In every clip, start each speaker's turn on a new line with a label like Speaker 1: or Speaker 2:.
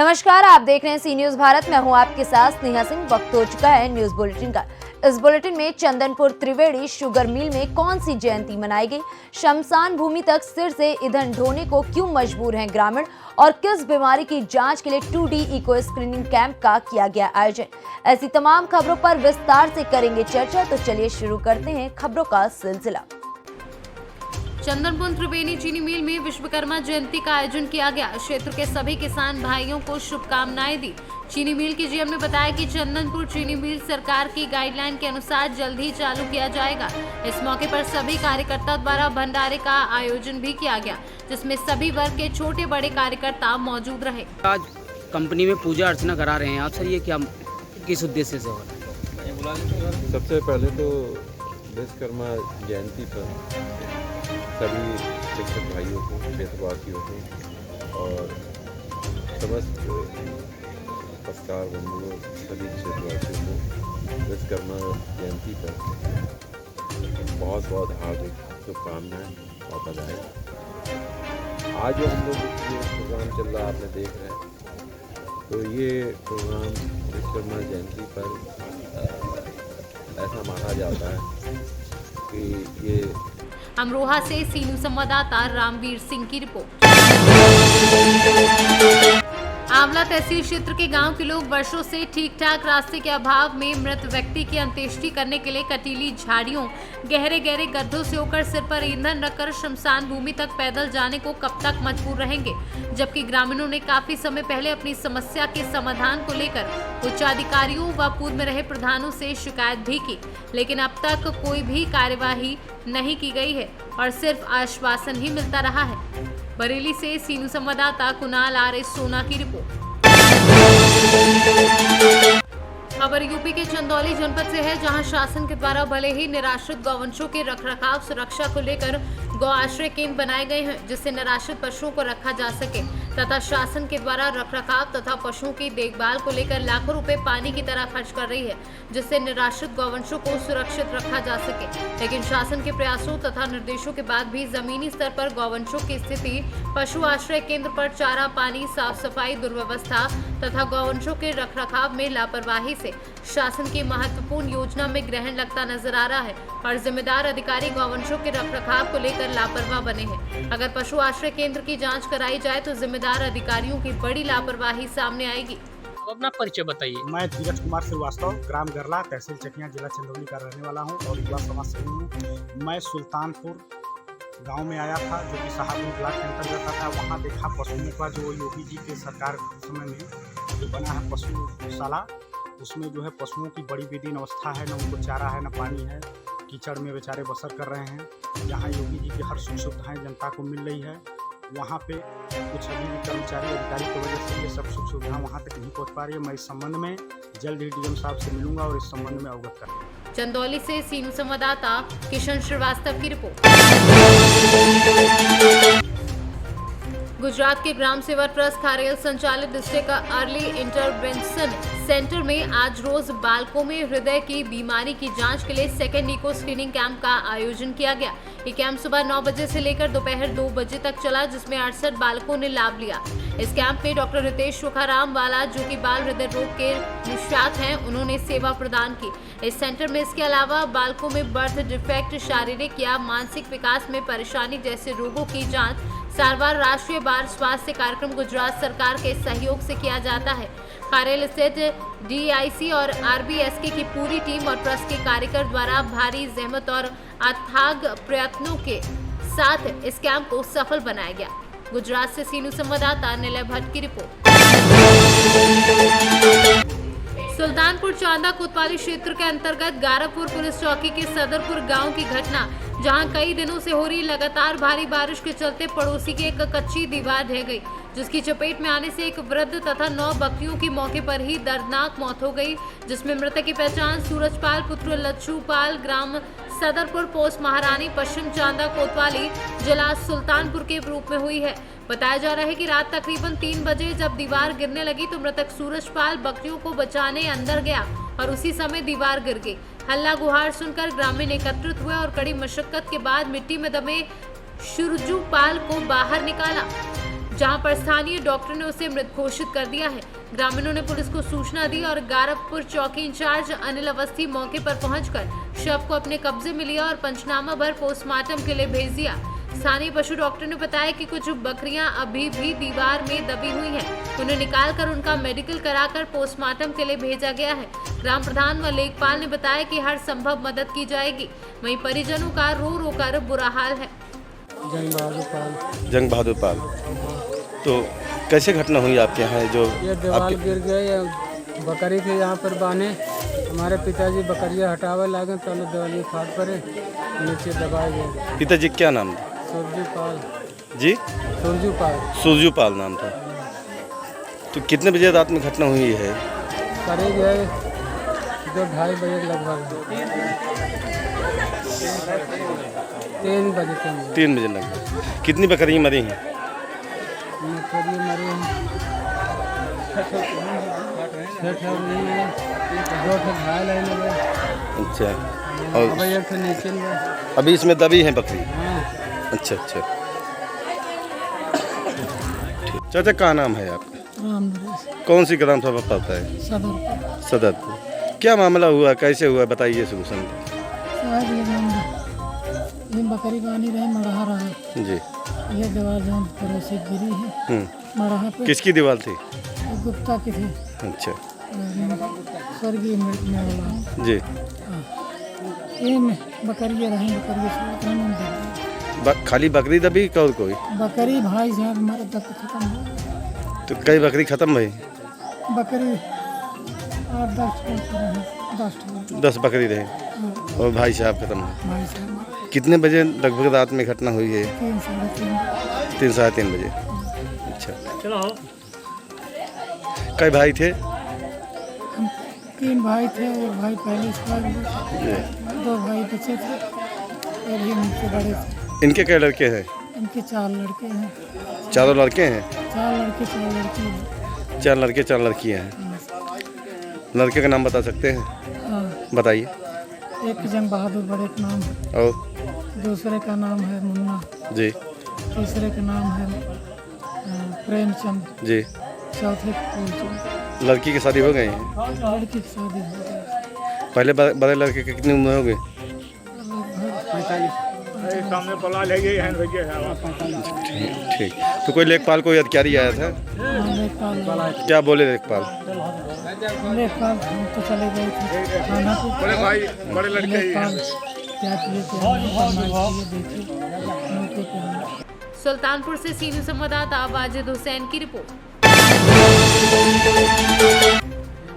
Speaker 1: नमस्कार, आप देख रहे हैं सी न्यूज भारत। मैं हूं आपके साथ स्नेहा सिंह। वक्त हो चुका है न्यूज बुलेटिन का। इस बुलेटिन में चंदनपुर त्रिवेणी शुगर मिल में कौन सी जयंती मनाई गई, शमशान भूमि तक सिर से ईंधन ढोने को क्यों मजबूर हैं ग्रामीण, और किस बीमारी की जांच के लिए 2D इको स्क्रीनिंग कैंप का किया गया आयोजन। ऐसी तमाम खबरों पर विस्तार से करेंगे चर्चा। तो चलिए शुरू करते हैं खबरों का सिलसिला।
Speaker 2: चंदनपुर त्रिवेणी चीनी मिल में विश्वकर्मा जयंती का आयोजन किया गया। क्षेत्र के सभी किसान भाइयों को शुभकामनाएं दी। चीनी मिल के जीएम ने बताया कि चंदनपुर चीनी मिल सरकार की गाइडलाइन के अनुसार जल्द ही चालू किया जाएगा। इस मौके पर सभी कार्यकर्ता द्वारा भंडारे का आयोजन भी किया गया, जिसमें सभी वर्ग के छोटे बड़े कार्यकर्ता मौजूद रहे।
Speaker 3: आज कंपनी में पूजा अर्चना करा रहे हैं आप सर, ये क्या किस उद्देश्य से हो रहा है?
Speaker 4: सबसे पहले तो विश्वकर्मा जयंती पर सभी शिक्षक भाइयों को, क्षेत्रवासियों को और समस्त पत्रकार बंधुओं सभी क्षेत्रवासियों को विश्वकर्मा जयंती पर बहुत बहुत हार्दिक शुभकामनाएं और बधाई। आज जो हम लोग ये प्रोग्राम चल रहा है आपने देख रहे हैं, तो ये प्रोग्राम विश्वकर्मा जयंती पर ऐसा माना जाता है कि ये
Speaker 2: अमरोहा से सीनू संवाददाता रामवीर सिंह की रिपोर्ट। आंवला तहसील क्षेत्र के गांव के लोग वर्षों से ठीक ठाक रास्ते के अभाव में मृत व्यक्ति की अंत्येष्टि करने के लिए कटीली झाड़ियों, गहरे गहरे गड्ढों से होकर सिर पर ईंधन रखकर शमशान भूमि तक पैदल जाने को कब तक मजबूर रहेंगे। जबकि ग्रामीणों ने काफी समय पहले अपनी समस्या के समाधान को लेकर उच्च अधिकारियों व पूर्व में रहे प्रधानों से शिकायत भी की, लेकिन अब तक कोई भी कार्यवाही नहीं की गई है और सिर्फ आश्वासन ही मिलता रहा है। बरेली से सीनू संवाददाता कुणाल आर सोना की रिपोर्ट। खबर यूपी के चंदौली जनपद से है, जहां शासन के द्वारा भले ही निराश्रित गौवंशों के रखरखाव सुरक्षा को लेकर गौ आश्रय केंद्र बनाए गए हैं, जिससे निराश्रित पशुओं को रखा जा सके, तथा शासन के द्वारा रखरखाव तथा पशुओं की देखभाल को लेकर लाखों रुपए पानी की तरह खर्च कर रही है, जिससे निराश्रित गौवंशों को सुरक्षित रखा जा सके। लेकिन शासन के प्रयासों तथा निर्देशों के बाद भी जमीनी स्तर पर गौवंशों की स्थिति, पशु आश्रय केंद्र पर चारा पानी, साफ सफाई, दुर्व्यवस्था तथा गौवंशों के रखरखाव में लापरवाही से शासन की महत्वपूर्ण योजना में ग्रहण लगता नजर आ रहा है और जिम्मेदार अधिकारी गौवंशों के रखरखाव को लेकर लापरवाह बने हैं। अगर पशु आश्रय केंद्र की जांच कराई जाए तो जिम्मेदार अधिकारियों की बड़ी लापरवाही सामने आएगी।
Speaker 3: अब अपना परिचय बताइए।
Speaker 5: मैं धीरज कुमार श्रीवास्तव, ग्राम गरला, तहसील चकिया, जिला चंदौली का रहने वाला हूं और युवा समाज सेवी हूं। मैं सुल्तानपुर गांव में आया था, जो कि साहबपुर ब्लॉक के अंतर्गत आता है। वहाँ देखा पशुओं का जो योगी जी के सरकार समय में जो बना है पशुशाला, उसमें जो है पशुओं की बड़ी बेदीन अवस्था है, न उनको चारा है न पानी है, कीचड़ में बेचारे बसर कर रहे हैं। जहाँ योगी जी की हर सुख सुविधाएँ जनता को मिल रही है, वहाँ पे कुछ अभी भी कर्मचारी अधिकारी की वजह से ये सब सुख सुविधा वहाँ तक नहीं पहुँच पा रही है। मैं इस संबंध में जल्द ही डीएम साहब से मिलूंगा और इस संबंध में अवगत करूँगा।
Speaker 2: चंदौली से सीनू संवाददाता किशन श्रीवास्तव की रिपोर्ट। गुजरात के ग्राम सेवा ट्रस्ट खारेल संचालित डिस्ट्रिक्ट अर्ली इंटरवेंशन सेंटर में आज रोज बालकों में हृदय की बीमारी की जांच के लिए सेकेंड इको स्क्रीनिंग कैंप का आयोजन किया गया। ये कैंप सुबह 9 बजे से लेकर दोपहर 2 बजे तक चला, जिसमें 68 बालकों ने लाभ लिया। इस कैंप में डॉक्टर रितेश सुखाराम वाला, जो कि बाल हृदय रोग के निष्णात हैं, उन्होंने सेवा प्रदान की। इस सेंटर में इसके अलावा बालकों में बर्थ डिफेक्ट, शारीरिक या मानसिक विकास में परेशानी जैसे रोगों की जांच, सारवार, राष्ट्रीय बाल स्वास्थ्य कार्यक्रम गुजरात सरकार के सहयोग से किया जाता है। खारेल स्थित DIC और RBSK की पूरी टीम और ट्रस्ट के कार्यकर द्वारा भारी जहमत और अथाग प्रयत्नों के साथ इस कैंप को सफल बनाया गया। गुजरात से सीनू संवाददाता निलय भट्ट की रिपोर्ट। सुल्तानपुर चांदा कोतवाली क्षेत्र के अंतर्गत गारापुर पुलिस चौकी के सदरपुर गांव की घटना, जहां कई दिनों से हो रही लगातार भारी बारिश के चलते पड़ोसी की एक कच्ची दीवार ढह गई, जिसकी चपेट में आने से एक वृद्ध तथा 9 बकरियों की मौके पर ही दर्दनाक मौत हो गई, जिसमें मृतक की पहचान सूरजपाल पुत्र लच्छूपाल, ग्राम सदरपुर, पोस्ट महारानी, पश्चिम चांदा कोतवाली, जिला सुल्तानपुर के रूप में हुई है। बताया जा रहा है कि रात तकरीबन 3 बजे जब दीवार गिरने लगी तो मृतक सूरजपाल बकरियों को बचाने अंदर गया और उसी समय दीवार गिर गई। हल्ला गुहार सुनकर ग्रामीण एकत्रित हुए और कड़ी मशक्कत के बाद मिट्टी में दबे सुरजूपाल को बाहर निकाला। जहां पर स्थानीय डॉक्टर ने उसे मृत घोषित कर दिया है। ग्रामीणों ने पुलिस को सूचना दी और गारबपुर चौकी इंचार्ज अनिल अवस्थी मौके पर पहुंचकर शव को अपने कब्जे में लिया और पंचनामा भर पोस्टमार्टम के लिए भेज दिया। स्थानीय पशु डॉक्टर ने बताया कि कुछ बकरियां अभी भी दीवार में दबी हुई हैं। उन्हें निकालकर उनका मेडिकल कराकर पोस्टमार्टम के लिए भेजा गया है। ग्राम प्रधान व लेखपाल ने बताया कि हर संभव मदद की जाएगी। वहीं परिजनों का रो रो कर बुरा हाल है।
Speaker 6: जंग बहादुर पाल। तो कैसे घटना हुई आपके यहाँ? जो
Speaker 7: ये दीवार गिर गए, ये बकरी थे यहाँ पर बांधे। हमारे पिताजी बकरियाँ हटावे लगे, पहले दीवाली फाड़ पड़े, नीचे दबाए गए।
Speaker 6: पिताजी क्या नाम था?
Speaker 7: सुरजू पाल
Speaker 6: जी?
Speaker 7: सुरजू पाल।
Speaker 6: सुरजू पाल नाम था। तो कितने बजे रात में घटना हुई है?
Speaker 7: करीब है 2-2:30 बजे लगभग। 3 बजे के अंदर।
Speaker 6: 3 बजे लगभग। कितनी बकरियाँ मरी हैं?
Speaker 7: थोड़ी मरी हैं, 6 नहीं है, 2 घायल है।
Speaker 6: अच्छा।
Speaker 7: अब
Speaker 6: और
Speaker 7: एक तो नीचे में।
Speaker 6: अभी इसमें दबी हैं बकरी?
Speaker 7: हाँ।
Speaker 6: अच्छा अच्छा। चाचा क्या नाम है आपका?
Speaker 7: राम नरेश।
Speaker 6: कौन सी ग्राम सभा पड़ता है?
Speaker 7: सदरपुर।
Speaker 6: सदरपुर। क्या मामला हुआ, कैसे हुआ, बताइए शुरू।
Speaker 7: ये बकरी बानी रहे, मढ़ा रहा।
Speaker 6: जी।
Speaker 7: ये दीवार जहाँ पड़ोसी गिरी है, मढ़ा पे।
Speaker 6: किसकी दीवार थी?
Speaker 7: गुप्ता की थी।
Speaker 6: अच्छा।
Speaker 7: स्वर्गीय मृत्यु वाला।
Speaker 6: जी।
Speaker 7: ये बकरियाँ रही, बकरियाँ
Speaker 6: खाली बकरी दबी और कोई?
Speaker 7: बकरी भाई साहब हमारे तक खत्म हो गया।
Speaker 6: तो कई बकरी खत्म हुई?
Speaker 7: बकरी 10
Speaker 6: बकरी रहे और भाई साहब खत्म हुए।
Speaker 7: भाई साहब
Speaker 6: कितने बजे लगभग रात में घटना हुई है?
Speaker 7: 3
Speaker 6: साढ़े 3 बजे। अच्छा। कई भाई थे?
Speaker 7: 3 भाई थे, एक भाई पहले स्कूल में, 2 भाई बचे थे और ये उनके बड़े थे।
Speaker 6: इनके कई लड़के हैं?
Speaker 7: इनके 4 लड़के हैं।
Speaker 6: चारों लड़के हैं?
Speaker 7: 4 लड़के 4 लड़की हैं।
Speaker 6: 4 लड़के 4 लड़कियाँ हैं। लड़के का नाम बता सकते हैं?
Speaker 7: हाँ।
Speaker 6: बताइए।
Speaker 7: एक जंग बहादुर बड़े का नाम है,
Speaker 6: और
Speaker 7: दूसरे का नाम है मुन्ना
Speaker 6: जी,
Speaker 7: तीसरे का नाम है प्रेमचंद
Speaker 6: जी,
Speaker 7: चौथे का फूलचंद।
Speaker 6: लड़की की शादी हो गई है?
Speaker 7: लड़की की शादी हो गई।
Speaker 6: पहले बड़े लड़के की कितनी उम्र हो गई? ठीक। तो कोई लेखपाल, कोई अधिकारी आया था? क्या बोले लेखपाल?
Speaker 7: लेखपाल हम तो चले गए थे थाना पे। बड़े भाई बड़े लड़के लेखपाल क्या किए देखिए मौके पे।
Speaker 2: सुल्तानपुर से सीनियर संवाददाता वाजिद हुसैन की रिपोर्ट।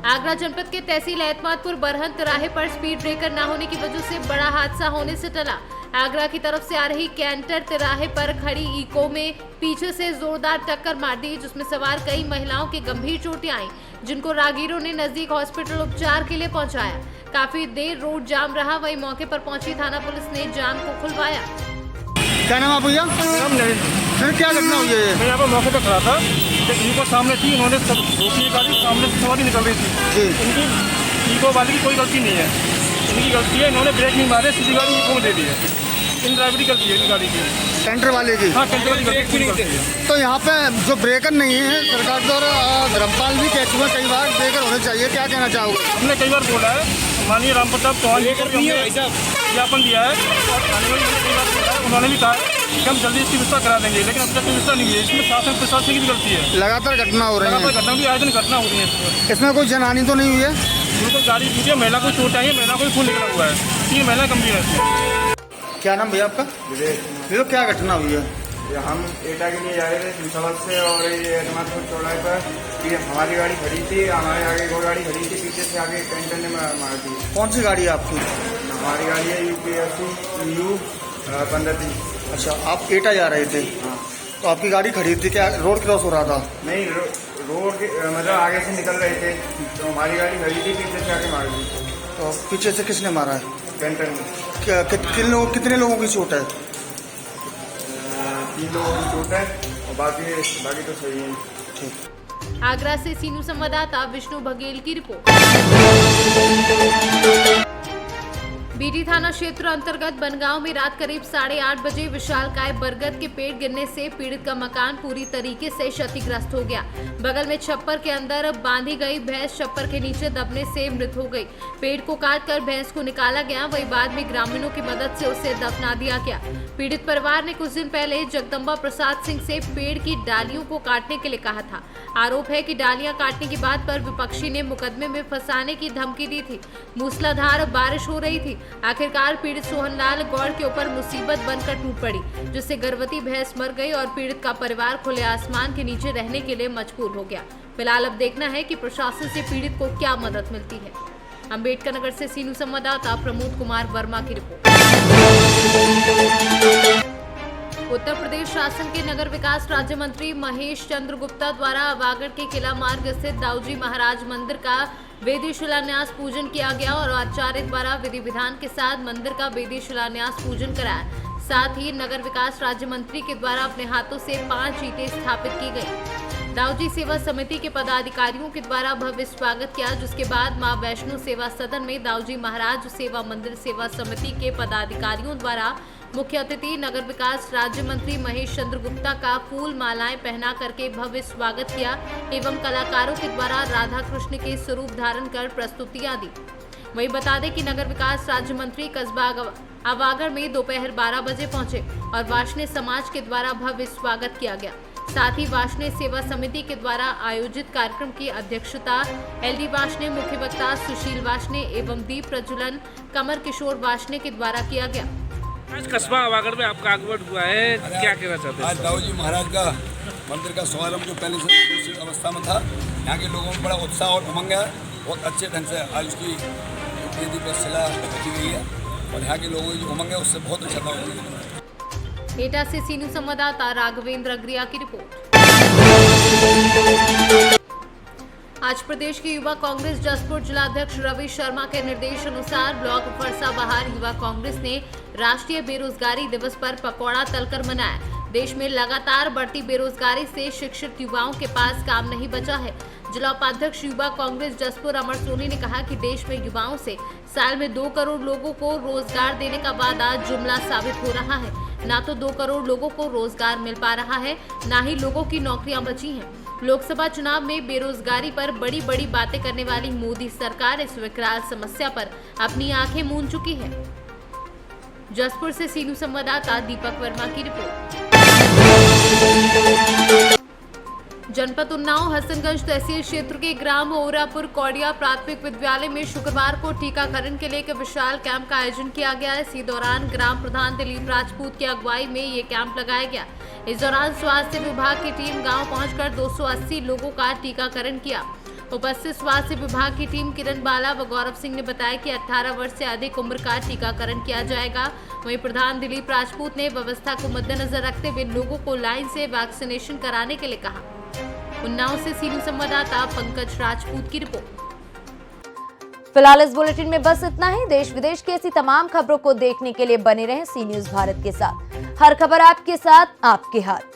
Speaker 2: आगरा जनपद के तहसील एतमादपुर बरहन तिराहे पर स्पीड ब्रेकर न होने की वजह से बड़ा हादसा होने से टला। आगरा की तरफ से आ रही कैंटर तिराहे पर खड़ी इको में पीछे से जोरदार टक्कर मार दी, जिसमें सवार कई महिलाओं के गंभीर चोटें आईं, जिनको राहगीरों ने नजदीक हॉस्पिटल उपचार के लिए पहुंचाया। काफी देर रोड जाम रहा, वहीं मौके पर पहुंची थाना पुलिस ने जाम को खुलवाया।
Speaker 8: क्या नाम है भैया? सर क्या घटना हुई है?
Speaker 9: मैं यहाँ पर मौके पर खड़ा था, जब इको सामने थी, उन्होंने सब रोकी गाड़ी, सामने से सवारी निकल रही थी। इनकी इको वाले की कोई गलती नहीं है, इनकी गलती है, इन्होंने ब्रेक नहीं मारे, सीधी गाड़ी इको में दे दी है। इन ड्राइवर की गलती है, इन गाड़ी की,
Speaker 8: टेंडर वाले की।
Speaker 9: हाँ, टेंडर वाली गलती है।
Speaker 8: तो यहाँ पे जो ब्रेकर नहीं है, सरकार द्वारा धर्मपाल भी कह चुके कई बार ब्रेकर होने चाहिए, क्या कहना चाहोगे?
Speaker 9: हमने कई बार बोला है, माननीय राम प्रताप चौहान जी को भी ज्ञापन दिया है और थाने में भी कई बार बोला है, उन्होंने भी कहा है कि हम जल्दी इसकी व्यवस्था करा देंगे, लेकिन अब तक व्यवस्था नहीं है। इसमें शासन प्रशासन की भी गलती है।
Speaker 8: लगातार घटना हो रही है,
Speaker 9: घटना भी आए दिन घटना हो रही है।
Speaker 8: इसमें कोई जनहानि तो नहीं हुई है?
Speaker 9: बिल्कुल गाड़ी टूटी है, महिला को चोट आई है, महिला को भी खून निकला हुआ है, 3 महिला गंभीर है।
Speaker 8: क्या नाम भैया आपका? विवेक। क्या घटना हुई है?
Speaker 10: हम एटा के लिए जा रहे थे सिंसाबाद से और ये एतमादपुर चौराहे पर ये हमारी गाड़ी खड़ी थी, हमारे आगे वो गाड़ी खड़ी थी, पीछे से आगे कैंटर ने मार दी।
Speaker 8: कौन सी गाड़ी है आपकी?
Speaker 10: हमारी गाड़ी है UPSC EU 1530।
Speaker 8: अच्छा, आप एटा जा रहे थे?
Speaker 10: हाँ।
Speaker 8: तो आपकी गाड़ी खड़ी थी, क्या रोड क्रॉस हो रहा था?
Speaker 10: नहीं, रोड के मतलब आगे से निकल रहे थे, तो हमारी गाड़ी खड़ी थी, पीछे से आगे मार दी।
Speaker 8: तो पीछे से किसने मारा है?
Speaker 10: कैंटर में।
Speaker 8: कितने लोगों की चोट है?
Speaker 10: 3 लोगों की चोट है और बाकी तो सही है। ठीक।
Speaker 2: आगरा से सीनू संवाददाता विष्णु बघेल की रिपोर्ट। बीटी थाना क्षेत्र अंतर्गत बनगांव में रात करीब 8:30 बजे विशालकाय बरगद के पेड़ गिरने से पीड़ित का मकान पूरी तरीके से क्षतिग्रस्त हो गया। बगल में छप्पर के अंदर बांधी गई भैंस छप्पर के नीचे दबने से मृत हो गई। पेड़ को काटकर भैंस को निकाला गया, वहीं बाद में ग्रामीणों की मदद से उसे दफना दिया गया। पीड़ित परिवार ने कुछ दिन पहले जगदम्बा प्रसाद सिंह से पेड़ की डालियों को काटने के लिए कहा था। आरोप है कि डालियां काटने की बात पर विपक्षी ने मुकदमे में फंसाने की धमकी दी थी। मूसलाधार बारिश हो रही थी। आखिरकार पीड़ित सोहनलाल गौड़ के ऊपर मुसीबत बनकर टूट पड़ी, जिससे गर्भवती भैंस मर गई और पीड़ित का परिवार खुले आसमान के नीचे रहने के लिए मजबूर हो गया। फिलहाल अब देखना है कि प्रशासन से पीड़ित को क्या मदद मिलती है। अम्बेडकर नगर से सीनू संवाददाता प्रमोद कुमार वर्मा की रिपोर्ट। उत्तर प्रदेश शासन के नगर विकास राज्य मंत्री महेश चंद्र गुप्ता द्वारा अवागढ़ के किला मार्ग स्थित दाऊजी महाराज मंदिर का वेदी शिलान्यास पूजन किया गया और आचार्य द्वारा विधि विधान के साथ मंदिर का वेदी शिलान्यास पूजन कराया। साथ ही नगर विकास राज्य मंत्री के द्वारा अपने हाथों से 5 ईंटें स्थापित की गई। दाऊजी सेवा समिति के पदाधिकारियों के द्वारा भव्य स्वागत किया, जिसके बाद मां वैष्णो सेवा सदन में दाऊजी महाराज सेवा मंदिर सेवा समिति के पदाधिकारियों द्वारा मुख्य अतिथि नगर विकास राज्य मंत्री महेश चंद्र गुप्ता का फूल मालाएं पहना करके भव्य स्वागत किया एवं कलाकारों के द्वारा राधा कृष्ण के स्वरूप धारण कर प्रस्तुतियां दी। वहीं बता दें कि नगर विकास राज्य मंत्री कस्बा अवागढ़ में दोपहर 12 बजे पहुंचे और वार्ष्णेय समाज के द्वारा भव्य स्वागत किया गया। साथ ही वार्ष्णेय सेवा समिति के द्वारा आयोजित कार्यक्रम की अध्यक्षता LD वार्ष्णेय, मुख्य वक्ता सुशील वार्ष्णेय एवं दीप प्रज्वलन कमर किशोर वार्ष्णेय के द्वारा किया गया।
Speaker 9: आज कस्बा अवागढ़ में आपका आगमन हुआ है, क्या कहना चाहते हैं?
Speaker 11: आज दाऊजी महाराज का मंदिर का शुभारंभ जो पहले से दूसरी अवस्था में था, यहाँ के लोगों में बड़ा उत्साह और उमंग है। बहुत अच्छे ढंग से आज उसकी वेदी पर शिला रखी गई है और यहाँ के लोगों की जो उमंग है उससे बहुत अच्छा काम हुआ।
Speaker 2: एटा से सीनू संवाददाता राघवेंद्र अग्रिया की रिपोर्ट। आज प्रदेश के युवा कांग्रेस जसपुर जिलाध्यक्ष रवि शर्मा के निर्देश अनुसार ब्लॉक फरसा बहार युवा कांग्रेस ने राष्ट्रीय बेरोजगारी दिवस पर पकौड़ा तलकर मनाया। देश में लगातार बढ़ती बेरोजगारी से शिक्षित युवाओं के पास काम नहीं बचा है। जिला उपाध्यक्ष युवा कांग्रेस जसपुर अमर सोनी ने कहा कि देश में युवाओं से साल में 2 करोड़ लोगों को रोजगार देने का वादा जुमला साबित हो रहा है। ना तो 2 करोड़ लोगों को रोजगार मिल पा रहा है, ना ही लोगों की नौकरियां बची हैं। लोकसभा चुनाव में बेरोजगारी पर बड़ी बड़ी बातें करने वाली मोदी सरकार इस विकराल समस्या पर अपनी आंखें मूंद चुकी है। जसपुर से सीनू संवाददाता दीपक वर्मा की रिपोर्ट। जनपद उन्नाव हसनगंज तहसील क्षेत्र के ग्राम ओरापुर कौड़िया प्राथमिक विद्यालय में शुक्रवार को टीकाकरण के लिए एक विशाल कैंप का आयोजन किया गया। इसी दौरान ग्राम प्रधान दिलीप राजपूत की अगुवाई में ये कैंप लगाया गया। इस दौरान स्वास्थ्य विभाग की टीम गांव पहुंचकर 280 लोगों का टीकाकरण किया। उपस्थित स्वास्थ्य विभाग की टीम किरण बाला व गौरव सिंह ने बताया कि 18 वर्ष से अधिक उम्र का टीकाकरण किया जाएगा। वहीं प्रधान दिलीप राजपूत ने व्यवस्था को मद्देनजर रखते हुए लोगों को लाइन से वैक्सीनेशन कराने के लिए कहा। उन्नाव से सीनू संवाददाता पंकज राजपूत की रिपोर्ट।
Speaker 1: फिलहाल इस बुलेटिन में बस इतना ही। देश विदेश की ऐसी तमाम खबरों को देखने के लिए बने रहें सी न्यूज़ भारत के साथ। हर खबर आपके साथ, आपके हाथ।